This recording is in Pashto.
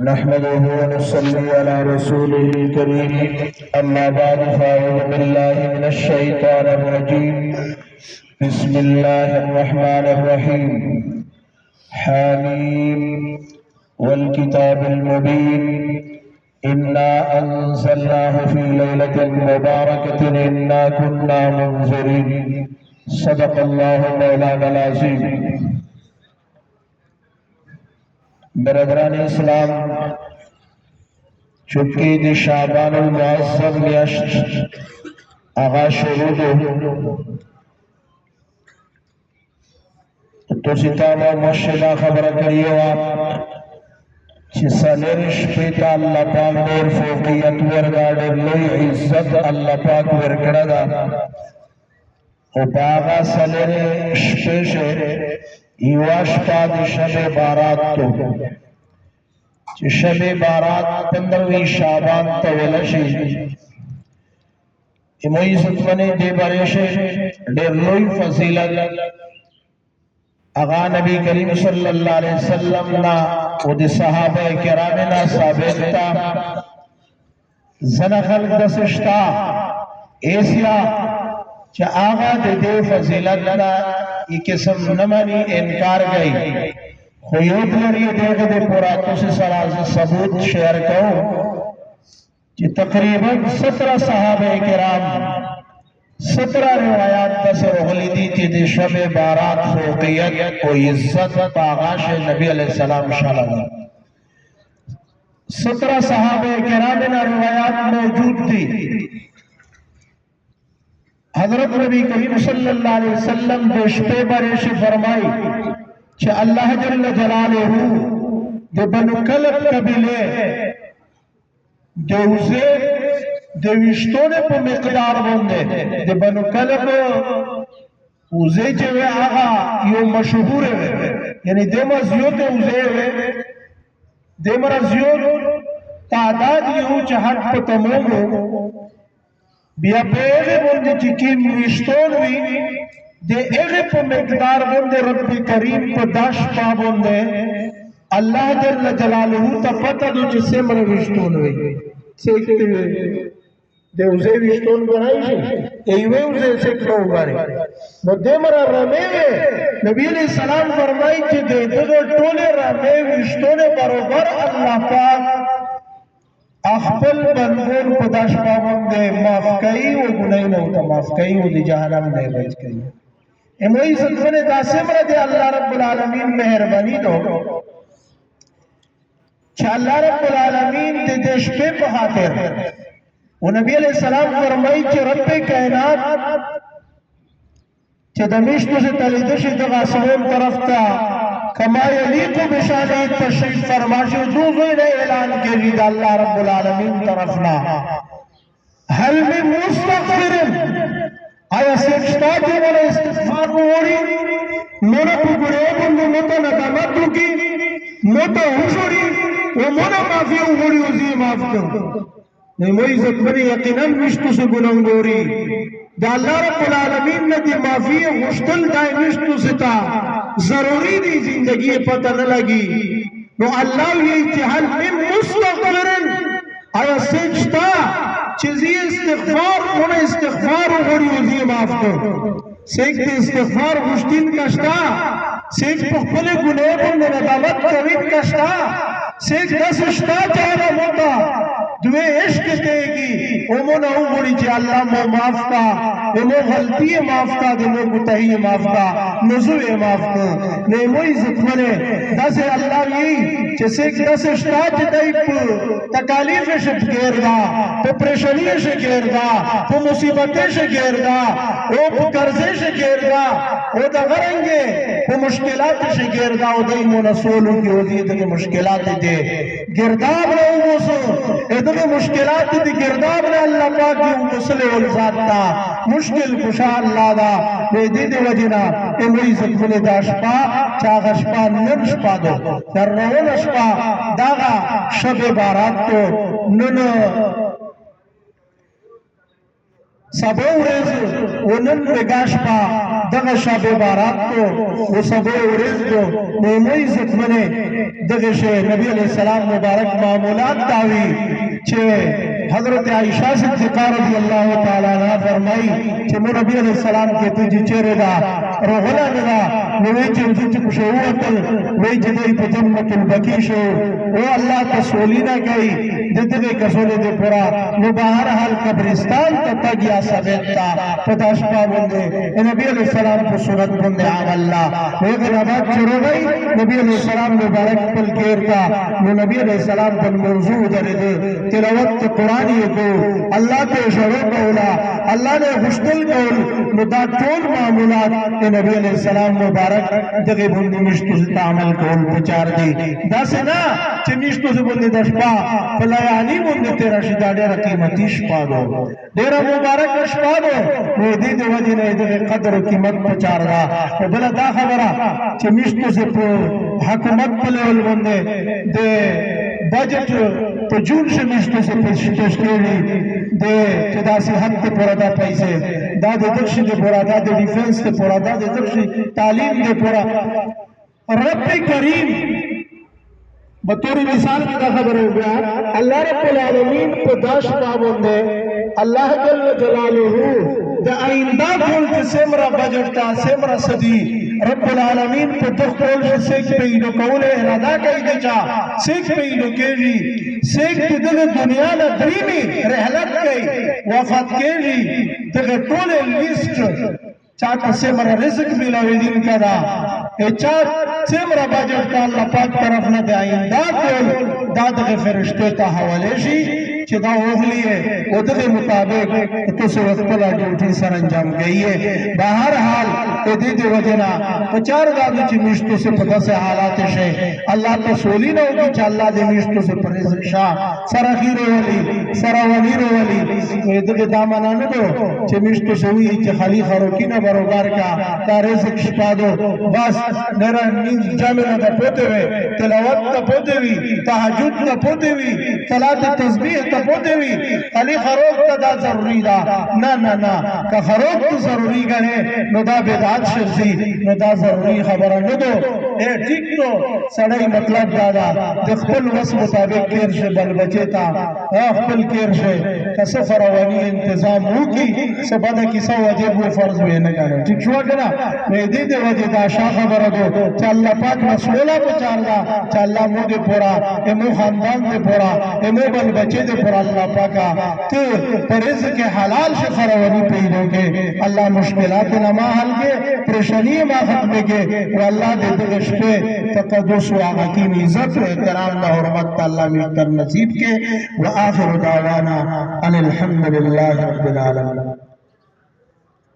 نحمده ونصلي على رسوله الكريم أما بعد فأعوذ بالله من الشيطان الرجيم بسم الله الرحمن الرحيم حميم والكتاب المبين إنا أنزلناه في ليلة مباركة إنا كنا منذرين صدق الله مولانا العظيم برادران اسلام چونکہ دی شعبان المعظم میاشت آغاز شروع دو تو ستانا مشدہ خبر کریو آپ چی سالرش پیتا اللہ پاک دیر فوقیت ورگا دیر لئی عزت اللہ پاک ورکڑا دا او باغا سالرش پیش یواش پا دی شب بارات تو چی شب بارات پندروی شعبان تولشی اموی ستمنی دی بریشی دیر لوی فضیلت اغا نبی کریم صلی اللہ علیہ وسلم نا و دی صحابہ کرامنا ثابتا زن خلق دسشتا ایسیا چا آغا دی فضیلت نا یہ قسم نمانی انکار گئی خیوت لری دیکھ دے پوراتو سے سراز ثبوت شیئر کہو کہ تقریباً 17 صحابہ کرام 17 روایات بس اغلی دی تھی دی شب بارات فوقیت و عزت باغاش نبی علیہ السلام شاللہ 17 صحابہ کرام روایات موجود تھی حضرت نبی کریم صلی اللہ علیہ وسلم دوشتے بریش فرمائی کہ اللہ جل جلالہ دے بنو کلب قبیلے دوزے دوشتونے پا مقدار بندے دے بنو کلب اوزے جوے آغا یو مشہور ہے یعنی دے مزیوت اوزے ہے دے مرزیوت تعداد یو چہت پا تموم ہو بیا پہ اغی بندے چکیم وشتون وی دے اغی پہ مقدار بندے رب کریم پہ داش پا بندے اللہ جل جلالہ تا پتہ دو جسے من وشتون وی سیکھتے ہوئے دے اوزے وشتون بنائی شے ایوے اوزے سیکھتا ہوگا رہے نو دے مرا رمے وے نبی علیہ السلام فرمائی چے دے دو ٹولے رمے وشتون بروبر اللہ پاک اخبل بندون پداش پاون دے معاف کئی و گنائی نوتا معاف کئی و دی جہنم دے بچ کئی اموئی صدفن داسم رضی اللہ رب العالمین مہربانی دو چھا اللہ رب العالمین دے دیش پہ بہاتر و نبی علیہ السلام فرمائی چھے رب کائنات چھے دمیشتو سے تلیدش دغا سویم طرف تا کما یلیق بشانی تشریف فرماشی دوزوی نے اعلان کے لئے اللہ رب العالمین طرفنا حل من مستغفرن آیا سکشتا جو منا استغفار ہوئی منا پگریبن متا ندامتو کی متا حشوری و منا معافی ہوئی وزی معاف کر نموئی زکبری یقیناً مشتو سے گناہگوری دا اللہ رب العالمین نے دی معافی غشتل دائی مشتو سے تا ضروری دی زندگی پتہ نہ لگی نو اللہ یہ اتحال من مستغفرن آیا سجتا چیزی استغفار ہونا استغفار ہوڑی وزی معاف کر سیکھتے استغفار غشتین کشتا سیکھ پخپلے گناہ بندے ندامت کوید کشتا سیکھ دس اشتا چاہنا موتا دوے عشق دے گی امو نہ ہوڑی چی اللہ مو معاف کا امو غلطی معاف کا دمو گتہی معاف کا نزوے معاف کا نیموئی زکمنے دس اللہ یہی چیسے دس اشتاج دائی پو تکالیف شک گیر دا پو پریشنی شک گیر دا پو مصیبتیں شک گیر دا او پو کرزے شک گیر دا او دا غرنگے پو مشکلات شک گیر دا او دائی منسولوں کی وزید کے مشکلات دے گرداب رہو موسو ادھے مشکلات دی گرداب نے اللہ پاک کی مسلح والذات تا مشکل کشا اللہ دا بے دید وجنا امری زکفل دا شپا چاغ شپا نن شپا دو در رون شپا داغا شب بارات تو نن سبو ورځ ونن بګاش پا دغه شب بارات کو و سبو ورځ کو نو عزت منه دغه شه نبی علیہ السلام مبارک معمولات داوی چې حضرت عائشہ صدیقہ رضی اللہ تعالی عنہ فرمائی کہ مو نبی علیہ السلام کے تجھ چہرے دا روغلا ندا نوی چھ کشوتل وی جدی په جنت البقیع شو او اللہ تسولینا گئی ددے کسولے دے پورا نو بہر حال قبرستان تا گیا سبتا پتاشپا بندے نبی علیہ السلام کو سنت بندے عام اللہ لیکن آباد شروع گئی نبی علیہ السلام مبارک پل کیرتا نو نبی علیہ السلام پر موضوع درے دے تلاوت قرآن کو اللہ کے شروع کولا اللہ نے غشتل کول ندا ټول معمولات نبی علیہ السلام مبارک دغه بندی مشتو سے تعمل کول پچار دی دا سے نا چه مشتو سے بندی دشپا پلایانی بندی تیرا شدہ دیر قیمتی شپا دو دیر مبارک شپا دو ویدی دو وجہ نے دغه قدر و قیمت پچار دا بلا دا خبرہ چه مشتو سے حکومت پلیول بندی دے بجٹ تو جون سے مشتو سے پیشکیلی دے چدا سی حد تے پورا دا پیسے دا دے دکشی دے پورا دا دے ڈیفنس تے پورا دا دے دکشی تعلیم دے پورا رب کریم بطوری مثال کی دا خبر ہو گیا اللہ رب العالمین کو داش پابند ہے اللہ جل جلالہ دا آئندہ کھول کے سمرہ بجٹ تا سمرہ صدی رب العالمین کو دخ کھول سے سیکھ پہ ایڈو کولے ارادہ کئی دے چا سیکھ پہ ایڈو کیجی سیکھ پہ دل دنیا نا دریمی رحلت کئی وفات کیجی دل طول لیسٹ چاہتا سمرہ رزق ملاوی دن کا دا چاہتا سمرہ بجٹ تا اللہ پاک طرف نہ دے آئندہ کھول داد فرشتے تا حوالے شی چی دا اوغلی ہے او دغه مطابق تو سے وقت پلا ڈیوٹی سر انجام گئی ہے بہر حال ادی دی وجنا پچار دادو چی مشتو سے پتا سے حالات شے اللہ تو سولی نہ ہوگی چا اللہ دی مشتو سے پریزن شاہ سر اخیر ولی سر ونیر ولی ادغه دامانا ندو چی مشتو سے ہوئی چی خالی خروکی نہ بروبار کا تا رزق شپا دو بس نیرہ نیز جامعہ دا پوتے ہوئے تلاوت دا پوتے ہوئی تحجد دا پوتے ہوئی صلاة تسبیح دا پوتے ہوئی خالی خروک تا دا ضروری دا نا نا نا کہ خروک تو ضروری گنے نو دا بیدات شرزی نو دا ضروری خبرہ ندو اے ٹھیک تو سڑائی مطلب دادا دخپل وس مطابق کیر شے بل بچے تا اخپل کیر شے کہ سفر وانی انتظام ہو کی سبادہ کسا وجب و فرض میں نگانے ٹھیک شوا کنا میں دی دے وجہ دا شاہ خبرہ دو چا اللہ پاک مسئولہ پچار دا چا اللہ مو دے پورا اے مو خاندان دے پورا اے مو بل بچے دے پورا اللہ پاکا تو پر رزق حلال سے خروانی پیدو کے اللہ مشکلات نما حل کے پریشانی ما ختم کے و اللہ دے دلش پہ تقدس و حکیم عزت و احترام و حرمت اللہ ملتر نصیب کے و آخر دعوانا ان الحمدللہ رب العالمين